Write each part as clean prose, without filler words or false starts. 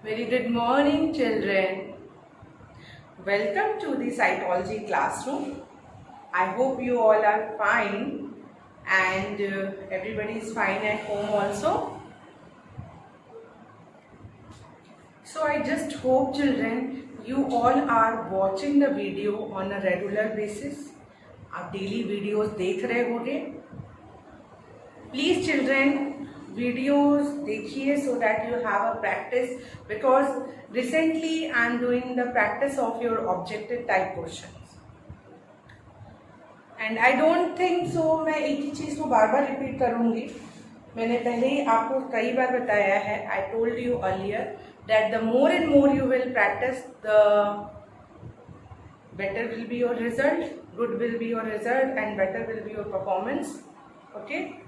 Very good morning, children. Welcome to the Cytology classroom. I hope you all are fine and everybody is fine at home also. So I just hope, children, you all are watching the video on a regular basis. आप daily videos देख रहे होंगे. Please, children, videos देखिए so that you have a practice, because recently I am doing the practice of your objective type questions and I don't think so मैं एक ही चीज़ को बार बार repeat करूँगी. मैंने पहले ही आपको कई बार बताया है. I told you earlier that the more and more you will practice, the better will be your result, good will be your result and better will be your performance. Okay.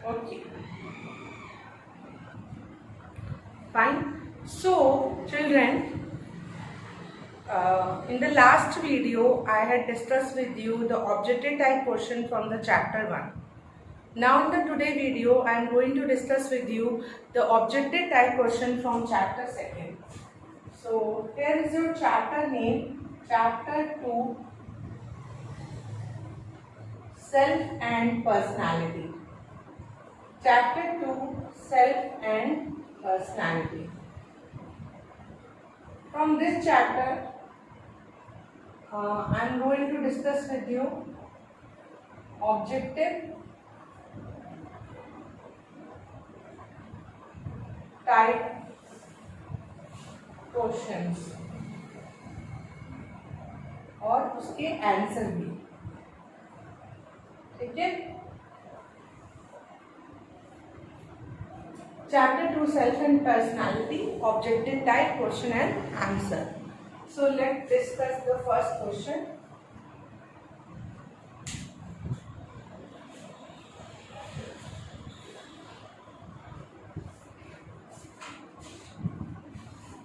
Okay, fine. So children, in the last video I had discussed with you the objective type question from the chapter 1. Now in the today video I am going to discuss with you the objective type question from chapter 2. So here is your chapter name, chapter 2, self and personality. Chapter 2, self and personality. From this chapter, I am going to discuss with you objective type questions और उसके answer भी. ठीक है. Chapter 2, self and personality, objective type question and answer. So let's discuss the first question.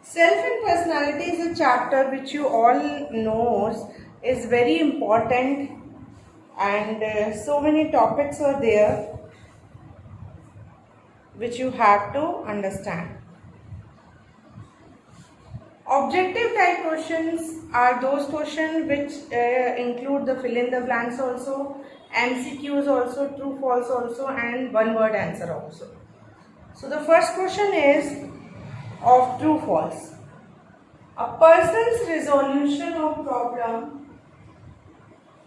Self and personality is a chapter which you all knows is very important and so many topics are there which you have to understand. Objective type questions are those questions which include the fill in the blanks also, MCQs also, true false also and one word answer also. So the first question is of true false. A person's resolution of problem,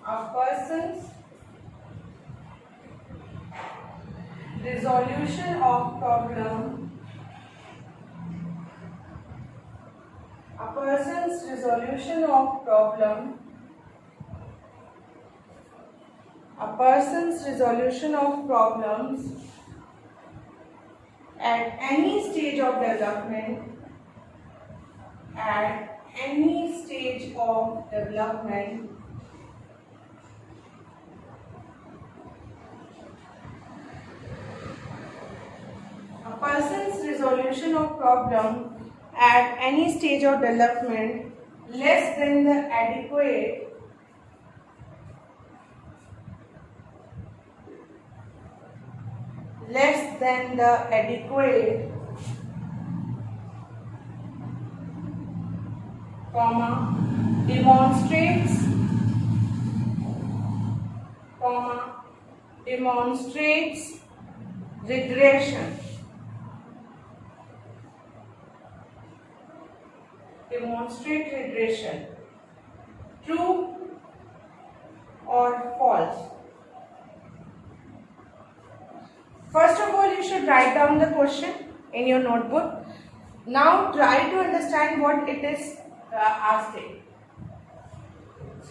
a person's resolution of problem, a person's resolution of problem, a person's resolution of problems at any stage of development, at any stage of development person's resolution of problem at any stage of development less than the adequate demonstrates regression. Demonstrate regression. True or false? First of all, you should write down the question in your notebook. Now try to understand what it is asking.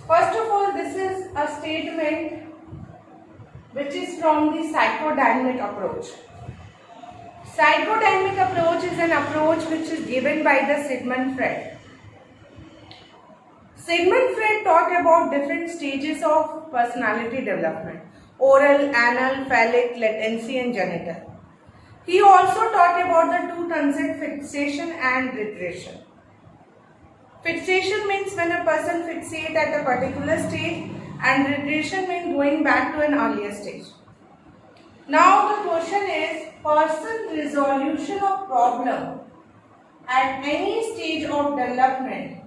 First of all, this is a statement which is from the psychodynamic approach. Psychodynamic approach is an approach which is given by the Sigmund Freud. Sigmund Freud talked about different stages of personality development: oral, anal, phallic, latency and genital. He also talked about the two concepts, fixation and regression. Fixation means when a person fixates at a particular stage and regression means going back to an earlier stage. Now the question is person resolution of problem at any stage of development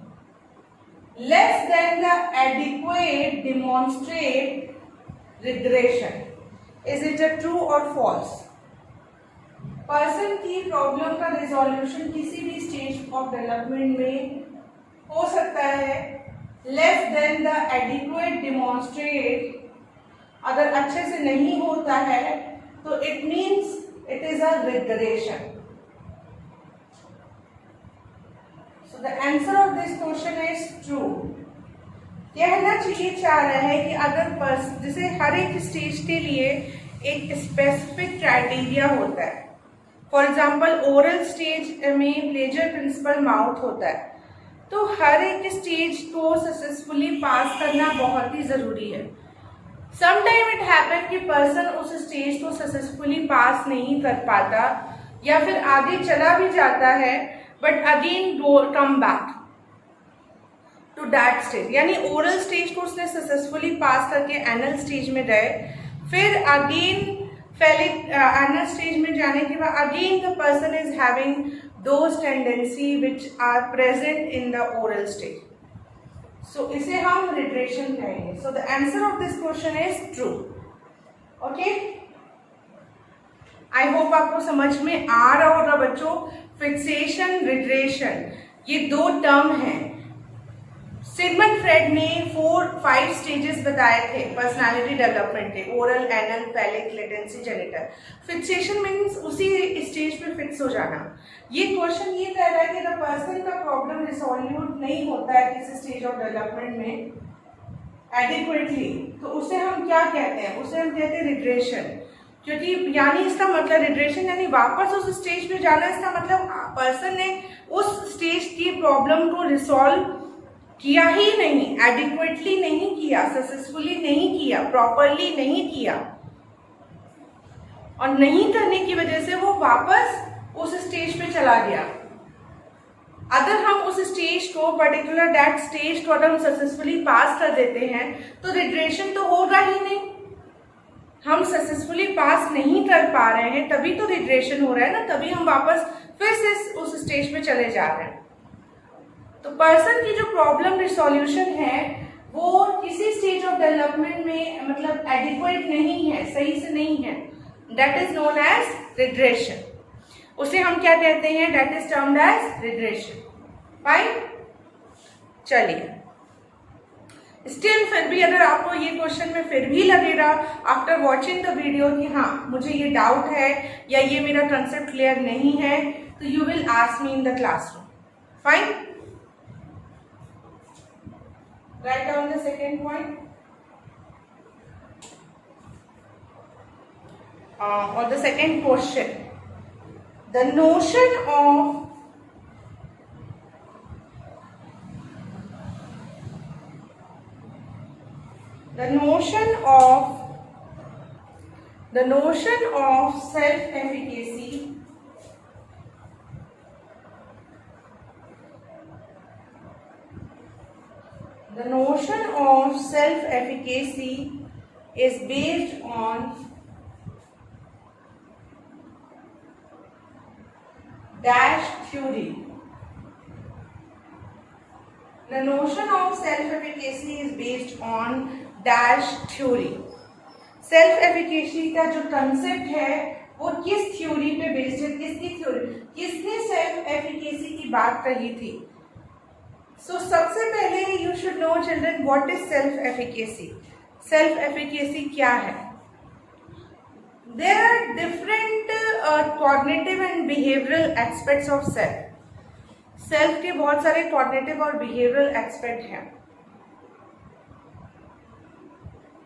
less than the adequate demonstrate regression. Is it a true or false? Person की problem का resolution किसी भी stage of development में हो सकता है less than the adequate demonstrate, अगर अच्छे से नहीं होता है तो it means it is a regression. So the answer of this question is true. कहना चाहिए चाह रहा है कि अगर जैसे हर एक स्टेज के लिए एक स्पेसिफिक क्राइटेरिया होता है. फॉर एग्जाम्पल ओरल स्टेज में प्लेजर प्रिंसिपल माउथ होता है, तो हर एक स्टेज को सक्सेसफुली पास करना बहुत ही जरूरी है. समटाइम इट हैपन कि पर्सन उस स्टेज को सक्सेसफुली पास नहीं कर पाता या फिर आगे चला भी जाता है but again come back to that stage. यानी ओरल स्टेज को उसने सक्सेसफुली पास करके एनल स्टेज में गए, फिर अगेन एनल स्टेज में जाने के बाद again the person is having those tendency which are present in the oral stage. So इसे हम रिग्रेशन कहेंगे. So the answer of this question is true. Okay, I hope आपको समझ में आ रहा होगा बच्चों. फिक्सेशन, रिग्रेशन, ये दो टर्म हैं. सिगमंड फ्रेड ने 4-5 स्टेजेस बताए थे पर्सनालिटी डेवलपमेंट के, oral, anal, phallic, latency, genital. Fixation means उसी स्टेज पे फिक्स हो जाना. ये क्वेश्चन ये कह रहा है कि द पर्सन का प्रॉब्लम रिसॉल्यूट नहीं होता है किसी स्टेज ऑफ डेवलपमेंट में एडिक्वेटली, तो उसे हम क्या कहते हैं? उसे हम कहते हैं रिग्रेशन. क्योंकि यानी इसका मतलब रिग्रेशन यानी वापस उस स्टेज पे जाना. इसका मतलब पर्सन ने उस स्टेज की प्रॉब्लम को रिसॉल्व किया ही नहीं, एडिक्वेटली नहीं किया, सक्सेसफुली नहीं किया, प्रॉपरली नहीं किया, और नहीं करने की वजह से वो वापस उस स्टेज पे चला गया. अगर हम उस स्टेज को पर्टिकुलर दैट स्टेज को अगर हम सक्सेसफुली पास कर देते हैं तो रिग्रेशन तो होगा ही नहीं. हम सक्सेसफुली पास नहीं कर पा रहे हैं तभी तो रिग्रेशन हो रहा है ना, तभी हम वापस फिर से उस स्टेज पे चले जा रहे हैं. तो पर्सन की जो प्रॉब्लम रिसोल्यूशन है वो किसी स्टेज ऑफ डेवलपमेंट में मतलब एडिक्वेट नहीं है, सही से नहीं है, that is known as regression. उसे हम क्या कहते हैं? That is termed as regression. Fine, चलिए. स्टिल फिर भी अगर आपको ये क्वेश्चन में फिर भी लगेगा आफ्टर वॉचिंग द वीडियो कि हाँ मुझे ये डाउट है या ये मेरा कंसेप्ट क्लियर नहीं है, तो you will ask me in the classroom. Fine, write down the second point. Or the second question, the notion of self-efficacy is based on dash theory. The notion of self-efficacy is based on dash theory. Self-efficacy का जो concept है वो किस theory पे based है? किसकी theory? किसने self-efficacy की बात कही थी? सो सबसे पहले you should know children what is self efficacy. Self efficacy क्या है? There are different cognitive and behavioural aspects of self. Self के बहुत सारे कॉग्निटिव और बिहेवियरल एस्पेक्ट हैं.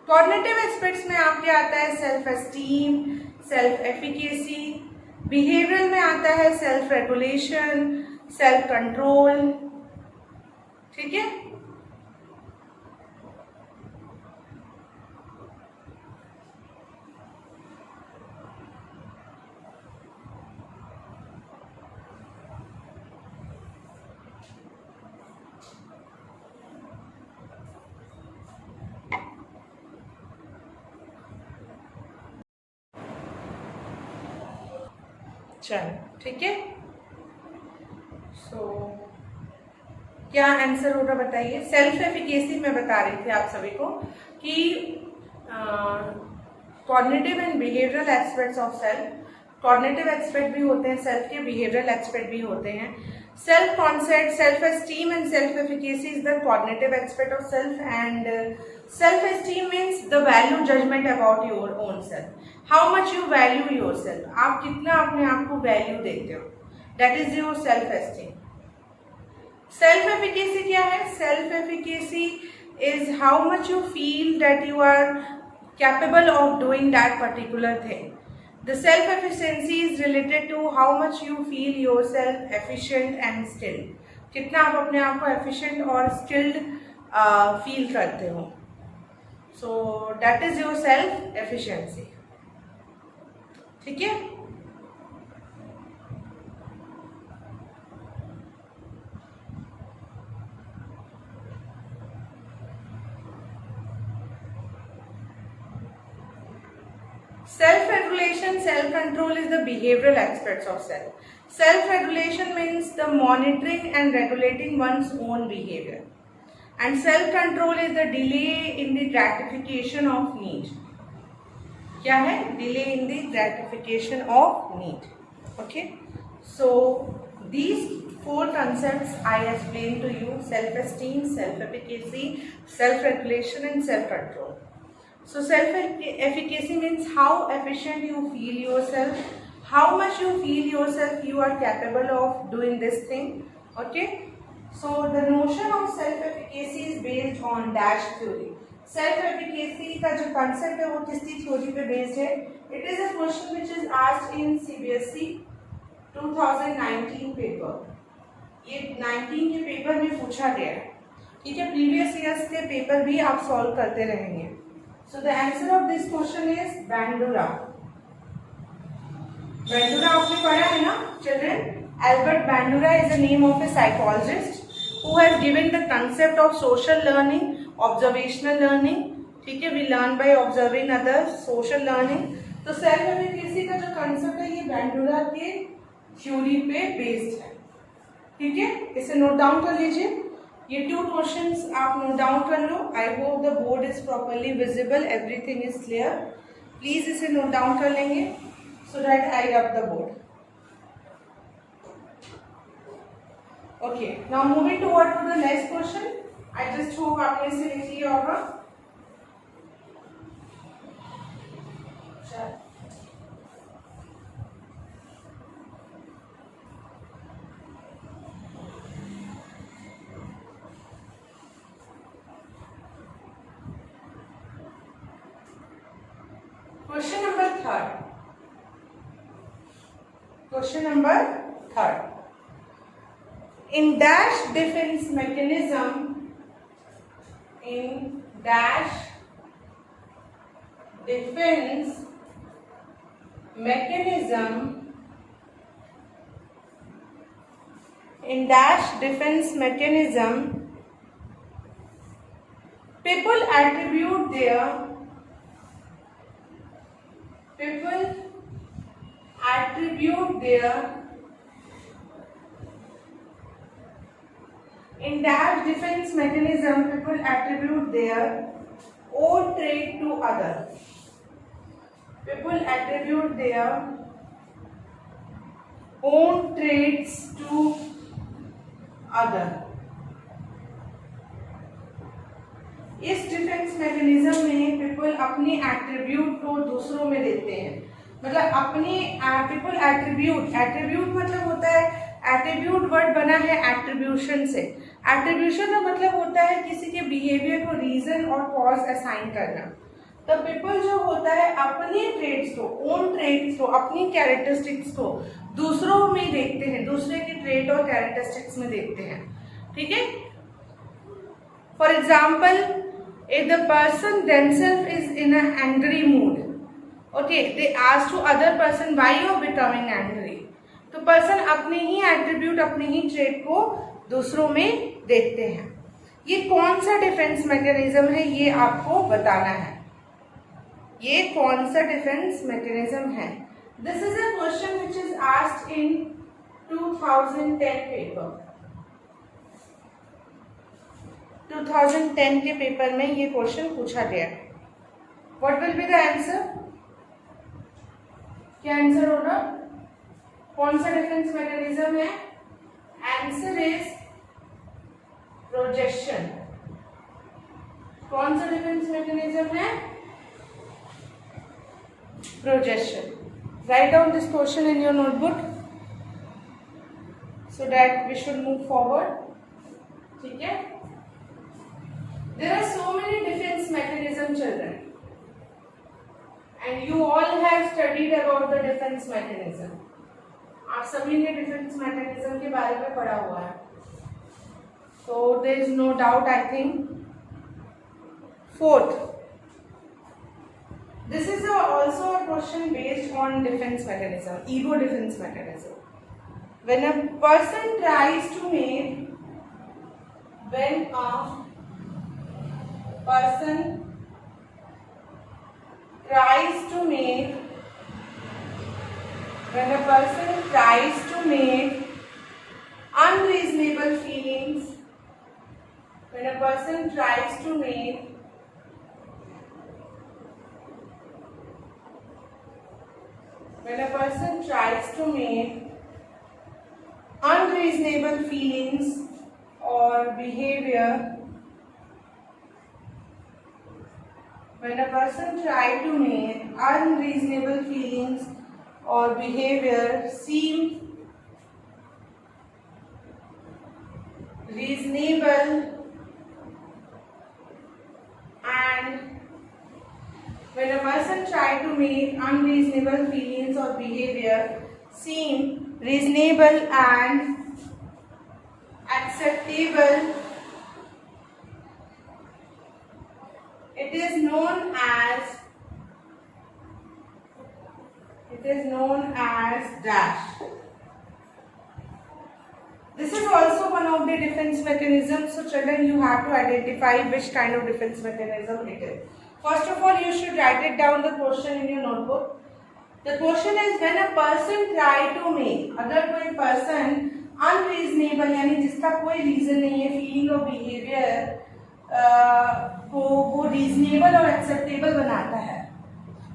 कॉग्निटिव एस्पेक्ट्स में आपके आता है self esteem, self efficacy. Behavioural में आता है सेल्फ रेगुलेशन, सेल्फ कंट्रोल. ठीक है. चलो ठीक है। सो क्या आंसर होगा बताइए। सेल्फ एफिकेसी मैं बता रही थी आप सभी को कि cognitive and behavioural aspects of self. Cognitive aspect भी होते हैं सेल्फ के, बिहेवियरल एस्पेक्ट भी होते हैं। Self concept, self esteem and self efficacy is the cognitive aspect of self, and self esteem means the value judgement about your own self. How much you value your self, आप कितना अपने आप को value देते हो, that is your self esteem. Self efficacy क्या है? Self efficacy is how much you feel that you are capable of doing that particular thing. The self efficiency is related to how much you feel yourself efficient and skilled. कितना आप अपने आप को efficient और skilled feel करते हो. So that is your self efficiency. ठीक है? Self-regulation, self-control is the behavioral aspects of self. Self-regulation means the monitoring and regulating one's own behavior. And self-control is the delay in the gratification of need. क्या है? Delay in the gratification of need. Okay? So, these 4 concepts I explained to you: self-esteem, self-efficacy, self-regulation and self-control. So self-efficacy means how efficient you feel yourself, how much you feel yourself you are capable of doing this thing. Okay? So the notion of self-efficacy is based on Dash theory. Self-efficacy का जो concept है वो किसकी theory पे based है? It is a question which is asked in CBSE 2019 paper. ये 19 के paper में पूछा गया है, ठीक है। प्रीवियस ईयर्स के पेपर भी आप सॉल्व करते रहेंगे। So the answer of this question is Bandura. Bandura आपने पढ़ा है ना children? Albert Bandura is the name of a psychologist who has given the concept of social learning, observational learning. ठीक है, we learn by observing others, social learning. तो self efficacy का जो concept है ये बैंडुरा के थ्योरी पे बेस्ड है, ठीक है। इसे नोट डाउन कर लीजिए। ये 2 क्वेश्चंस आप नोट डाउन कर लो। I hope the board is properly visible, everything is clear. Please इसे नोट डाउन कर लेंगे so that I rub the board. Okay, now moving toward to the next question. I just hope आपने इसे लिख लिया होगा। Question number 3rd. Question number 3rd. In dash defense mechanism, in dash defense mechanism, in dash defense mechanism, people attribute their in dash defense mechanism, people attribute their own trait to other. People attribute their own traits to other. इस defence mechanism में people अपनी attribute को दूसरों में देते हैं, मतलब अपनी पीपल एट्रीब्यूट मतलब होता है, एट्रीब्यूट वर्ड बना है एट्रीब्यूशन से। एट्रीब्यूशन का मतलब होता है किसी के बिहेवियर को रीजन और कॉज असाइन करना। तो पीपल जो होता है अपने ट्रेड्स को, ओन ट्रेड्स को, अपनी कैरेक्टरिस्टिक्स को दूसरों में देखते हैं, दूसरे के ट्रेड और कैरेक्टरिस्टिक्स में देखते हैं, ठीक है। For example, if the person themselves is in an angry mood, okay, they ask to other person why you are becoming angry, तो person अपने ही एट्रीब्यूट, अपने ही ट्रेट को दूसरों में देखते हैं। ये कौन सा डिफेंस मैकेनिज्म है ये आपको बताना है, ये कौन सा डिफेंस मैकेनिज्म है। This is a question which is asked in 2010 paper. 2010 के पेपर में ये क्वेश्चन पूछा गया. What will be the answer? क्या आंसर होगा? कौन सा डिफरेंस मैकेनिज्म है? Answer is projection. कौन सा डिफरेंस मैकेनिज्म है? Projection. Write down this question in your notebook so that we should move forward. ठीक है? There are so many defense mechanisms, children, and you all have studied about the defense mechanism. आप सभी ने defence mechanism के बारे में पढ़ा हुआ है. So there is no doubt, I think. Fourth, this is also a question based on defense mechanism, ego defense mechanism. When a person tries to make, when a person tries to make unreasonable feelings, when a person tries to make unreasonable feelings or behavior, when a person tries to make unreasonable feelings or behavior seem reasonable, and when a person tries to make unreasonable feelings or behavior seem reasonable and acceptable, it is known as dash. This is also one of the defense mechanisms. So children, you have to identify which kind of defense mechanism it is. First of all, you should write it down the question in your notebook. The question is, when a person try to make, अगर कोई person unreasonable यानी जिसका कोई reason नहीं है feeling और behavior को वो reasonable और acceptable बनाता है.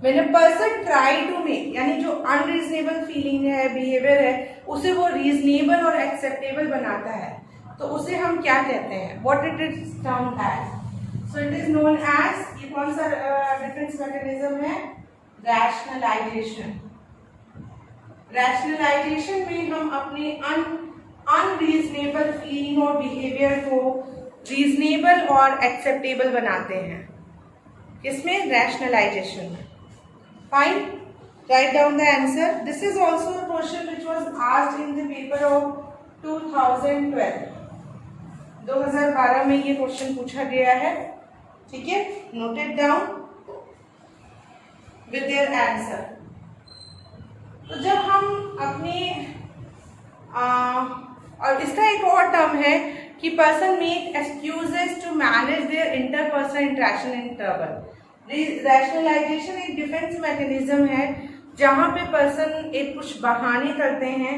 When a person try to make यानी जो unreasonable feeling है behavior है उसे वो reasonable और acceptable बनाता है, तो उसे हम क्या कहते हैं? What it is termed as? So it is known as, ये कौन सा डिफेंस मैकेनिज्म है? रैशनलाइजेशन. रैशनलाइजेशन में हम अपने अनरीजनेबल फीलिंग और बिहेवियर को रीजनेबल और एक्सेप्टेबल बनाते हैं. किसमें? रैशनलाइजेशन में. Fine. Right down the answer. This is also a question which was asked in the paper of 2012. 2012 में ये क्वेश्चन पूछा गया है. ठीक है, noted down with their answer. तो जब हम अपने और इसका एक और टर्म है कि person make excuses to manage their interpersonal interaction in trouble. Rationalisation एक डिफेंस मैकेनिज्म है जहाँ पे पर्सन एक कुछ बहाने करते हैं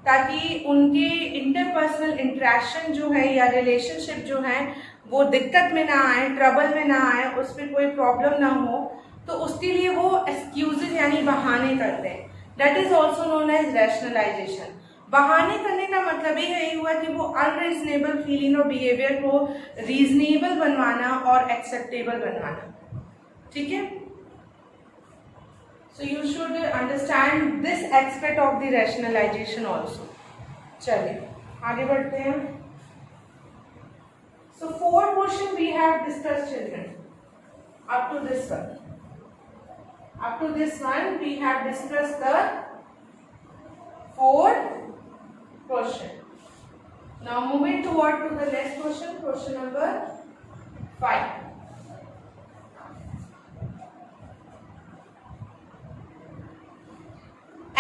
ताकि उनके इंटरपर्सनल इंटरेक्शन जो है या रिलेशनशिप जो है वो दिक्कत में ना आए, ट्रबल में ना आए, उस पर कोई प्रॉब्लम ना हो, तो उसके लिए वो एक्सक्यूजेज यानी बहाने करते हैं. That is also known as rationalisation. बहाने करने का मतलब यही हुआ कि वो अनरीजनेबल फीलिंग और बिहेवियर को रीजनेबल बनवाना और एक्सेप्टेबल बनवाना. ठीक है. So you should understand this aspect of the rationalization also. चलिए आगे बढ़ते हैं. So 4 questions we have discussed, children. Up to this one we have discussed the 4 questions. Now moving toward to the next question, question number 5.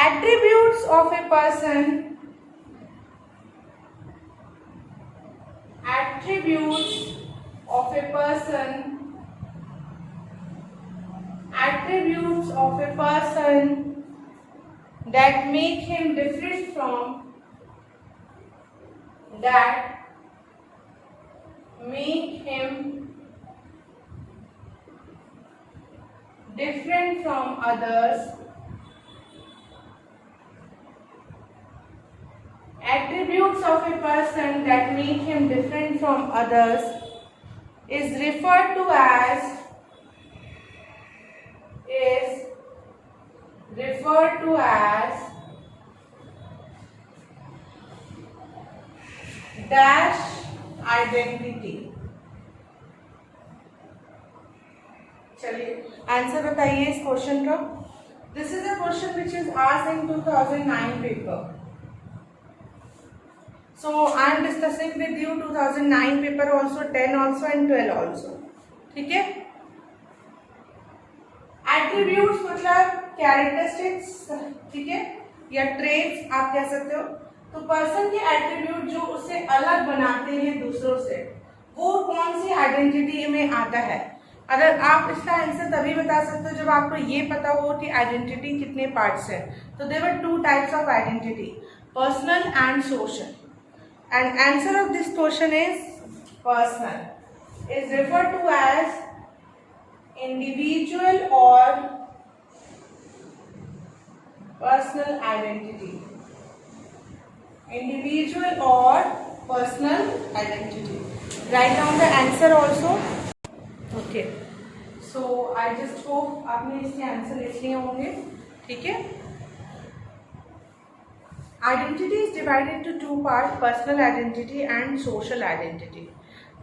Attributes of a person. Attributes of a person that make him different from others. Attributes of a person that make him different from others is referred to as dash identity. चलिए answer बताइए इस question का. This is a question which is asked in 2009 paper. So I am discussing with you 2009 paper also, 10 also and 12 also. ठीक है. Attributes मतलब characteristics, ठीक है, या ट्रेट्स आप कह सकते हो. तो पर्सन के एट्रीब्यूट जो उसे अलग बनाते हैं दूसरों से, वो कौन सी आइडेंटिटी में आता है. अगर आप इसका आंसर तभी बता सकते हो जब आपको ये पता हो कि आइडेंटिटी कितने पार्ट्स हैं. तो there were two types of identity, personal and social. And answer of this question is personal. Is referred to as individual or personal identity. Individual or personal identity. Write down the answer also. Okay. So I just hope आपने इसके answer लिख लिए होंगे. ठीक है. Identity is divided into two parts, personal identity and social identity.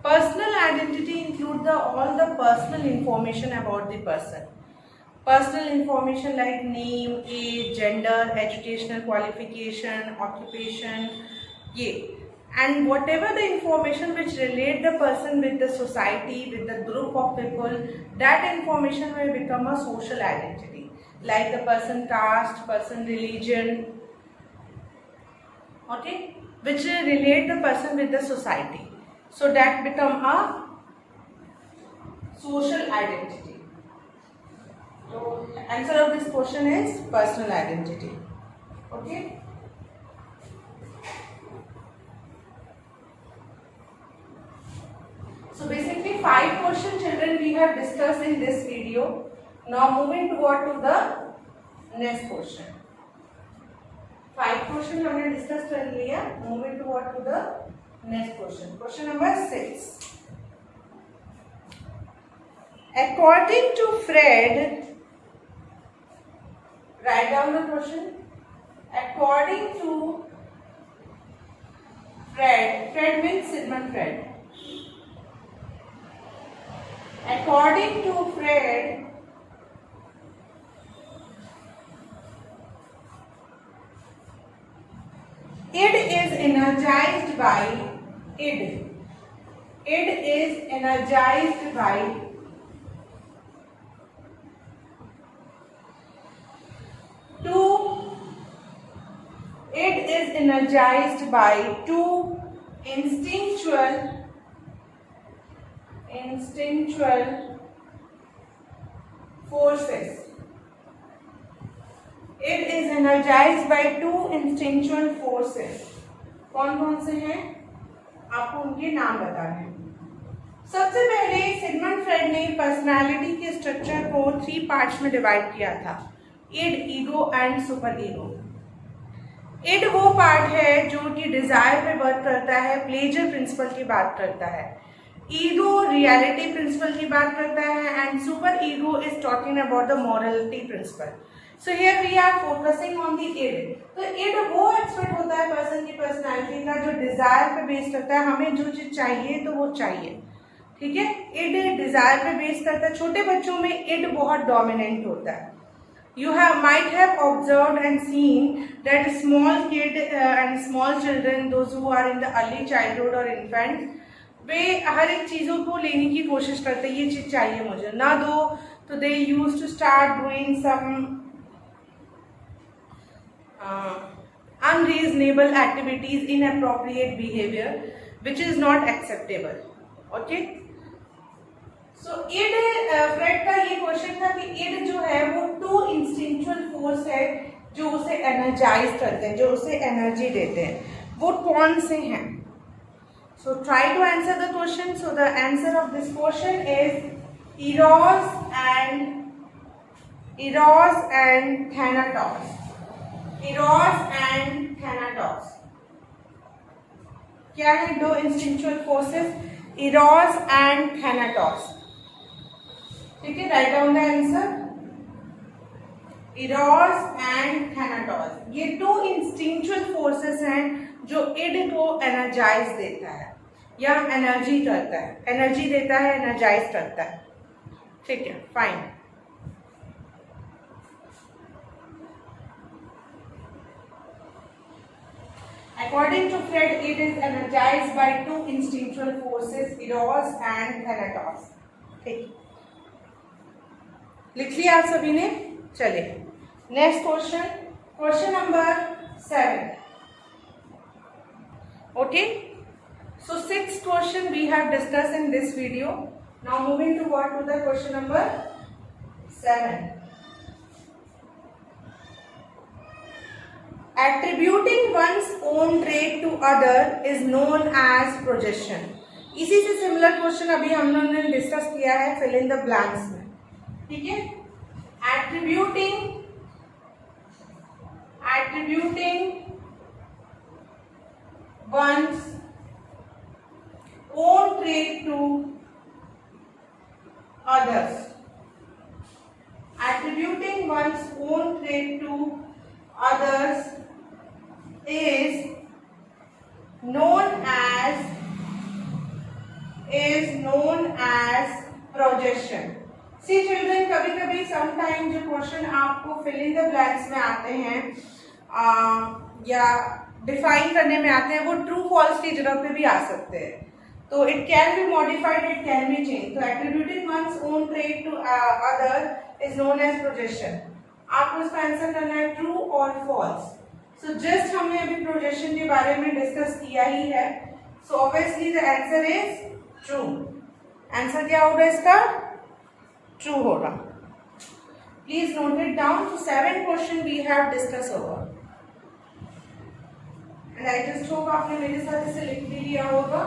Personal identity includes all the personal information about the person. Personal information like name, age, gender, educational qualification, occupation, and whatever the information which relate the person with the society, with the group of people, that information will become a social identity. Like the person caste, person religion, okay, which relate the person with the society, so that become a social identity. So answer of this question is personal identity. Okay. So basically 5 questions children we have discussed in this video. Now moving toward to the next question. 5 question हमने discuss कर लिया. Moving to the next question. Question number 6. According to Fred, write down the question. According to Fred means Sigmund Freud. According to Fred, id is energized by two instinctual forces. It is energized by two instinctual forces. कौन कौन से हैं आपको उनके नाम बताने हैं. सबसे पहले सिगमंड फ्रेड ने पर्सनालिटी के स्ट्रक्चर को 3 पार्ट्स में डिवाइड किया था. Id, ego and superego. Id वो पार्ट है जो कि डिजायर पे वर्क करता है, प्लेजर प्रिंसिपल की बात करता है. ईगो रियलिटी प्रिंसिपल की बात करता है and superego is talking about the morality principle. So here we are focusing on the id. तो इड वो एक्सपेक्ट होता है पर्सन की पर्सनालिटी का जो डिजायर पे बेस करता है. हमें जो चीज चाहिए तो वो चाहिए. ठीक है. इड डिजायर पे बेस करता है. छोटे बच्चों में इड बहुत डोमिनेंट होता है. You might have observed and seen that small kid and small children, those who are in the early childhood or infant, वे हर एक चीज़ों को लेने की कोशिश करते हैं. ये चीज़ चाहिए मुझे, ना दो तो they used to start doing some unreasonable activities, inappropriate behavior, which is not acceptable. Okay. So id Freud का ये क्वेश्चन था कि इड जो है वो 2 इंस्टिंक्चुअल फोर्स है जो उसे एनर्जाइज करते हैं, जो उसे एनर्जी देते हैं, वो कौन से हैं? So try to answer the question. So the answer of this question is Eros and Thanatos. Eros and Thanatos. क्या है दो instinctual forces? Eros and Thanatos. ठीक है, write down the answer. Eros and Thanatos, ये दो instinctual forces हैं जो end को एनर्जाइज देता है या एनर्जी करता है, एनर्जी देता है, एनर्जाइज करता है. ठीक है, fine. According to Fred, it is energized by two instinctual forces, Eros and Thanatos. ठीक, लिख लिया आप सभी ने? चलिए next question, question number 7. Okay, so 6 question we have discussed in this video. Now moving to what, to the question number 7. Attributing one's own trait to other is known as projection. इसी से similar question अभी हम लोगों ने discuss किया है fill in the blanks में. ठीक है, attributing one's own trait to others. Attributing one's own trait to others is known as projection. See children, कभी कभी समटाइम जो क्वेश्चन आपको फिल इन द ब्लैंक्स में आते हैं या डिफाइन करने में आते हैं, वो ट्रू फॉल्स की जगह पे भी आ सकते हैं. तो it can be modified, it can be change. तो attributing one's own trait to other is known as projection. आपको इसका आंसर करना है ट्रू और फॉल्स. सो जस्ट हमने अभी प्रोजेक्शन के बारे में डिस्कस किया ही है. So obviously the answer is true. Answer क्या होगा इसका? ट्रू होगा. Please note it down. 7 question we have discuss over and I just hope आपने मेरे साथ इसे लिख भी लिया होगा.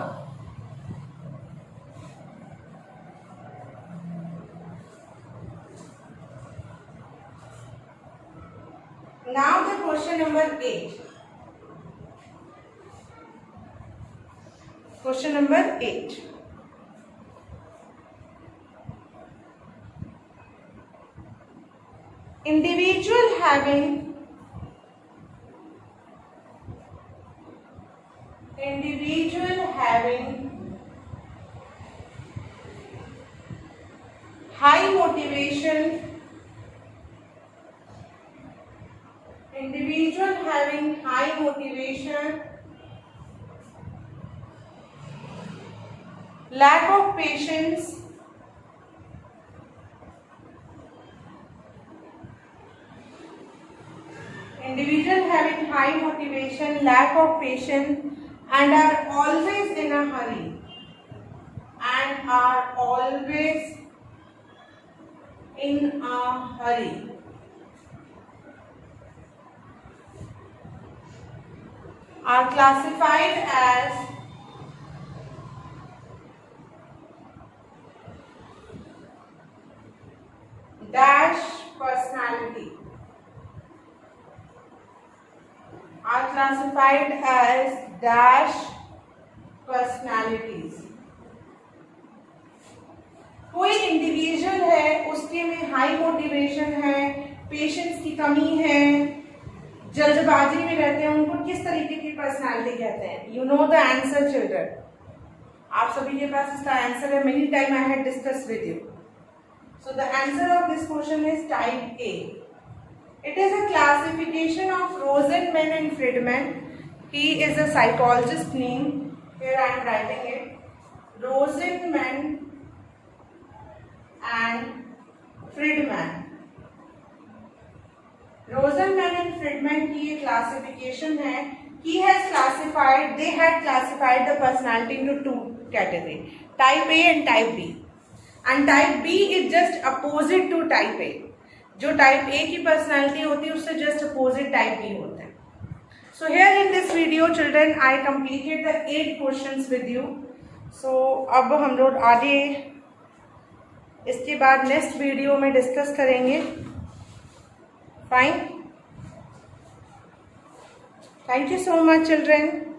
Now the question number 8. Question number 8. Individual having high motivation, lack of patience, individual having high motivation, lack of patience, and are always in a hurry, are classified as dash personality. Are classified as dash personalities. कोई individual है, उसके में high motivation है, patience की कमी है, जल्दबाजी में रहते हैं, उनको किस तरीके की पर्सनालिटी कहते हैं? You know the answer children. आप सभी के पास इसका आंसर है. Many time I had discuss with you. So the answer of this question is type A. It is a classification of Rosenman and Friedman. He is a psychologist name. Here I am writing it. Rosenman and Friedman. Rosenman and Friedman की ये classification है. He had classified the personality into 2 categories, type A and type B. And type B is just opposite to type A. जो type A की personality होती है उससे just opposite type B होते हैं. So here in this video children I completed the 8 questions with you. So अब हम लोग आगे इसके बाद नेक्स्ट वीडियो में डिस्कस करेंगे. Fine. Thank you so much children.